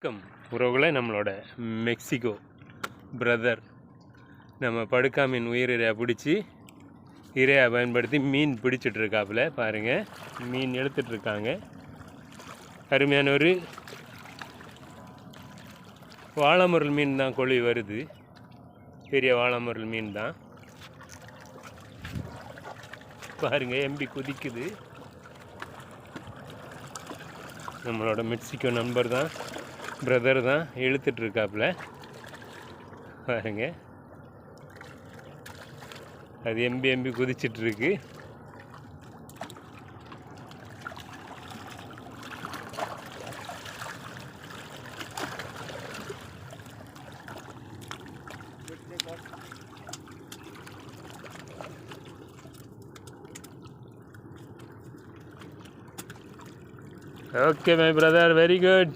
வணக்கம் உறவுகளை. நம்மளோட மெக்சிகோ பிரதர் நம்ம படுக்கா மீன் உயிரிரையாக பிடிச்சி இரையாக பயன்படுத்தி மீன் பிடிச்சிட்ருக்காப்புல பாருங்கள். மீன் எடுத்துட்ருக்காங்க. அருமையான ஒரு வாழைமுரல் மீன் தான் கொழி வருது. பெரிய வாழைமுரல் மீன் தான் பாருங்கள். எம்பி குதிக்குது. நம்மளோட மெக்சிகோ நண்பர் தான், பிரதர் தான் இழுத்துட்ருக்காப்புல பாருங்க. அது MP குதிச்சிட்ருக்கு. Okay, my brother, very good.